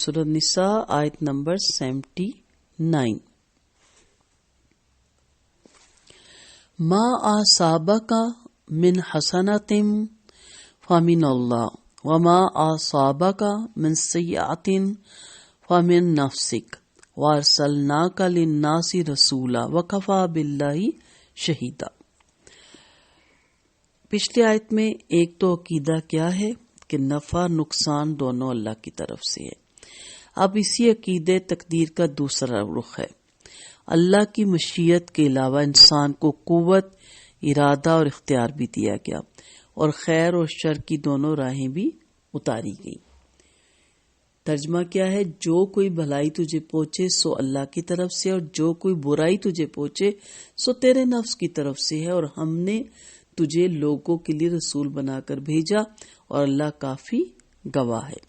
سورۃ نساء آیت نمبر 79. ما اصابک من حسنۃ فمن اللہ وما اصابک من سیئۃ فمن نفسک وارسلناک للناس رسولا وکفی باللہ شہیدا. پچھلی آیت میں ایک تو عقیدہ کیا ہے کہ نفع نقصان دونوں اللہ کی طرف سے ہے. اب اسی عقیدے تقدیر کا دوسرا رخ ہے. اللہ کی مشیت کے علاوہ انسان کو قوت، ارادہ اور اختیار بھی دیا گیا اور خیر اور شر کی دونوں راہیں بھی اتاری گئی. ترجمہ کیا ہے؟ جو کوئی بھلائی تجھے پہنچے سو اللہ کی طرف سے، اور جو کوئی برائی تجھے پہنچے سو تیرے نفس کی طرف سے ہے، اور ہم نے تجھے لوگوں کے لیے رسول بنا کر بھیجا اور اللہ کافی گواہ ہے.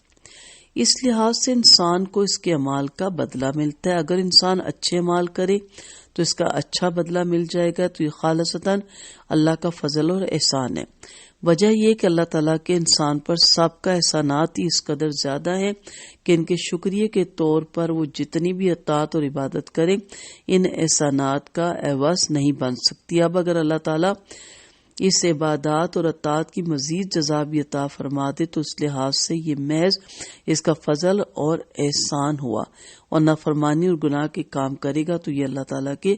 اس لحاظ سے انسان کو اس کے اعمال کا بدلہ ملتا ہے. اگر انسان اچھے اعمال کرے تو اس کا اچھا بدلہ مل جائے گا، تو یہ خالصتاً اللہ کا فضل اور احسان ہے. وجہ یہ کہ اللہ تعالیٰ کے انسان پر سابقہ احسانات ہی اس قدر زیادہ ہیں کہ ان کے شکریہ کے طور پر وہ جتنی بھی اطاعت اور عبادت کرے ان احسانات کا عوض نہیں بن سکتی. اب اگر اللہ تعالیٰ اس عبادات اور اطاعت کی مزید جزا بھی عطا فرما دے تو اس لحاظ سے یہ محض اس کا فضل اور احسان ہوا، اور نافرمانی اور گناہ کے کام کرے گا تو یہ اللہ تعالیٰ کے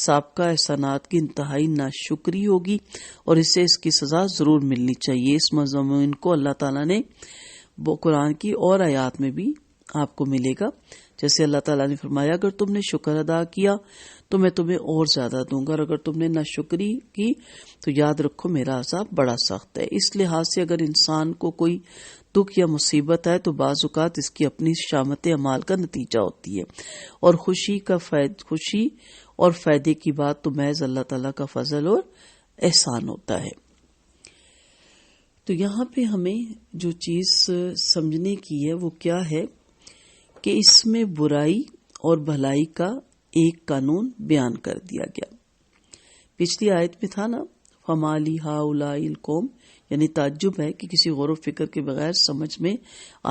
سابقہ احسانات کی انتہائی ناشکری ہوگی، اور اسے اس کی سزا ضرور ملنی چاہیے. اس مضمون کو اللہ تعالیٰ نے قرآن کی اور آیات میں بھی آپ کو ملے گا. جیسے اللہ تعالیٰ نے فرمایا اگر تم نے شکر ادا کیا تو میں تمہیں اور زیادہ دوں گا، اور اگر تم نے ناشکری کی تو یاد رکھو میرا عذاب بڑا سخت ہے. اس لحاظ سے اگر انسان کو کوئی دکھ یا مصیبت آئے تو بعض اوقات اس کی اپنی شامت اعمال کا نتیجہ ہوتی ہے، اور خوشی اور فائدے کی بات تو محض اللہ تعالیٰ کا فضل اور احسان ہوتا ہے. تو یہاں پہ ہمیں جو چیز سمجھنے کی ہے وہ کیا ہے کہ اس میں برائی اور بھلائی کا ایک قانون بیان کر دیا گیا. پچھلی آیت میں تھا نا فما لی ہؤلاء القوم، یعنی تعجب ہے کہ کسی غور و فکر کے بغیر سمجھ میں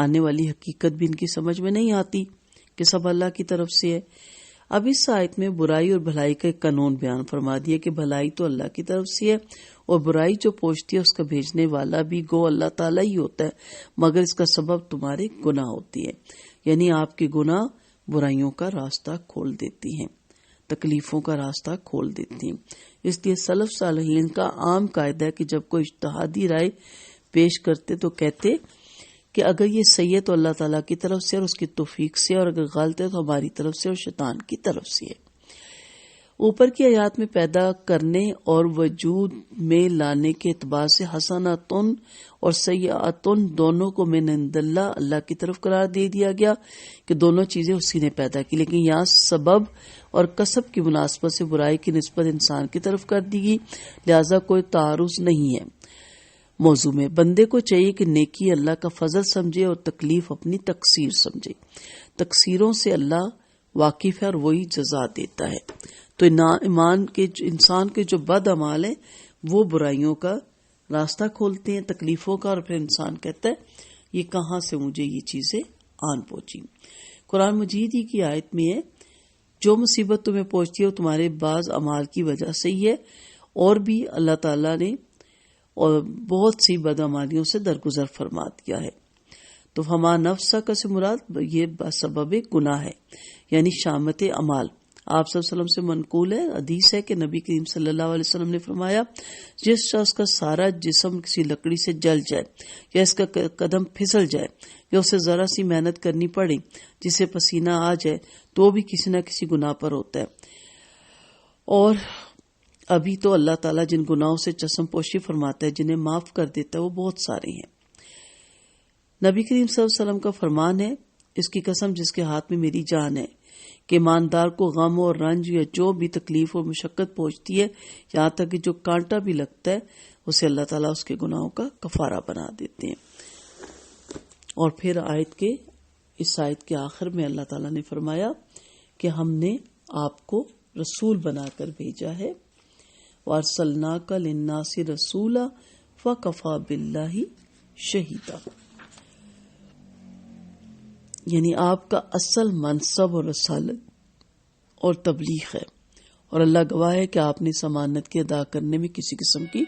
آنے والی حقیقت بھی ان کی سمجھ میں نہیں آتی کہ سب اللہ کی طرف سے ہے. اب اس آیت میں برائی اور بھلائی کا ایک قانون بیان فرما دیا کہ بھلائی تو اللہ کی طرف سے ہے، اور برائی جو پہنچتی ہے اس کا بھیجنے والا بھی گو اللہ تعالیٰ ہی ہوتا ہے، مگر اس کا سبب تمہارے گناہ ہوتی ہے. یعنی آپ کے گناہ برائیوں کا راستہ کھول دیتی ہیں، تکلیفوں کا راستہ کھول دیتی ہیں. اس لیے سلف صالحین کا عام قاعدہ ہے کہ جب کوئی اجتہادی رائے پیش کرتے تو کہتے کہ اگر یہ صحیح ہے تو اللہ تعالیٰ کی طرف سے اور اس کی توفیق سے، اور اگر غلط ہے تو ہماری طرف سے اور شیطان کی طرف سے ہے. اوپر کی آیات میں پیدا کرنے اور وجود میں لانے کے اعتبار سے حسناتن اور سیئاتن دونوں کو من عند اللہ کی طرف قرار دے دیا گیا کہ دونوں چیزیں اسی نے پیدا کی. لیکن یہاں سبب اور کسب کی مناسبت سے برائی کی نسبت انسان کی طرف کر دی گئی، لہذا کوئی تعارض نہیں ہے موضوع میں. بندے کو چاہیے کہ نیکی اللہ کا فضل سمجھے اور تکلیف اپنی تقصیر سمجھے. تقصیروں سے اللہ واقف ہے اور وہی جزا دیتا ہے. تو انسان کے جو بد اعمال ہیں وہ برائیوں کا راستہ کھولتے ہیں، تکلیفوں کا، اور پھر انسان کہتا ہے یہ کہاں سے مجھے یہ چیزیں آن پہنچی. قرآن مجید ہی کی آیت میں ہے جو مصیبت تمہیں پہنچتی ہے وہ تمہارے بعض اعمال کی وجہ سے ہی ہے، اور بھی اللہ تعالیٰ نے اور بہت سی بدعمالیوں سے درگزر فرما دیا ہے. تو ہما نفسہ کا سے مراد یہ سبب گناہ ہے، یعنی شامت اعمال. آپ صلی اللہ علیہ وسلم سے منقول ہے، حدیث ہے کہ نبی کریم صلی اللہ علیہ وسلم نے فرمایا جس شخص کا سارا جسم کسی لکڑی سے جل جائے یا اس کا قدم پھسل جائے یا اسے ذرا سی محنت کرنی پڑے جسے پسینہ آ جائے تو بھی کسی نہ کسی گناہ پر ہوتا ہے. اور ابھی تو اللہ تعالیٰ جن گناہوں سے چشم پوشی فرماتا ہے، جنہیں معاف کر دیتا ہے، وہ بہت سارے ہیں. نبی کریم صلی اللہ علیہ وسلم کا فرمان ہے اس کی قسم جس کے ہاتھ میں میری جان ہے کہ ایماندار کو غم اور رنج یا جو بھی تکلیف اور مشقت پہنچتی ہے، یہاں تک کہ جو کانٹا بھی لگتا ہے، اسے اللہ تعالیٰ اس کے گناہوں کا کفارہ بنا دیتے ہیں. اور پھر اس آیت کے آخر میں اللہ تعالیٰ نے فرمایا کہ ہم نے آپ کو رسول بنا کر بھیجا ہے، وَأَرْسَلْنَاكَ لِلنَّاسِ رَسُولًا وَكَفَى بِاللَّهِ شَهِيدًا. یعنی آپ کا اصل منصب اور رسالت اور تبلیغ ہے، اور اللہ گواہ ہے کہ آپ نے اس امانت کے ادا کرنے میں کسی قسم کی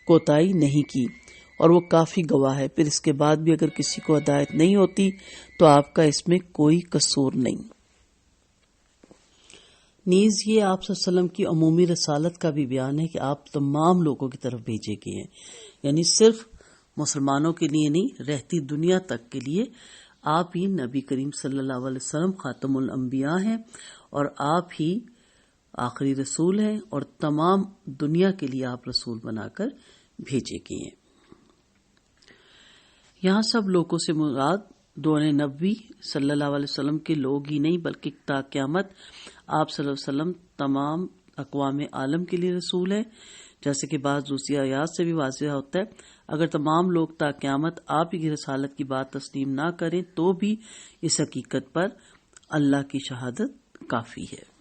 کوتاہی نہیں کی، اور وہ کافی گواہ ہے۔ پھر اس کے بعد بھی اگر کسی کو ہدایت نہیں ہوتی تو آپ کا اس میں کوئی قصور نہیں۔ نیز یہ آپ صلی اللہ علیہ وسلم کی عمومی رسالت کا بھی بیان ہے کہ آپ تمام لوگوں کی طرف بھیجے گئے ہیں، یعنی صرف مسلمانوں کے لیے نہیں، رہتی دنیا تک کے لیے آپ ہی نبی کریم صلی اللہ علیہ وسلم خاتم الانبیاء ہیں، اور آپ ہی آخری رسول ہیں، اور تمام دنیا کے لیے آپ رسول بنا کر بھیجے گئے ہیں۔ یہاں سب لوگوں سے مراد دور نبوی صلی اللہ علیہ وسلم کے لوگ ہی نہیں، بلکہ تا قیامت آپ صلی اللہ علیہ وسلم تمام اقوام عالم کے لیے رسول ہیں، جیسے کہ بعض دوسری آیات سے بھی واضح ہوتا ہے۔ اگر تمام لوگ تا قیامت آپ ہی کی رسالت کی بات تسلیم نہ کریں تو بھی اس حقیقت پر اللہ کی شہادت کافی ہے۔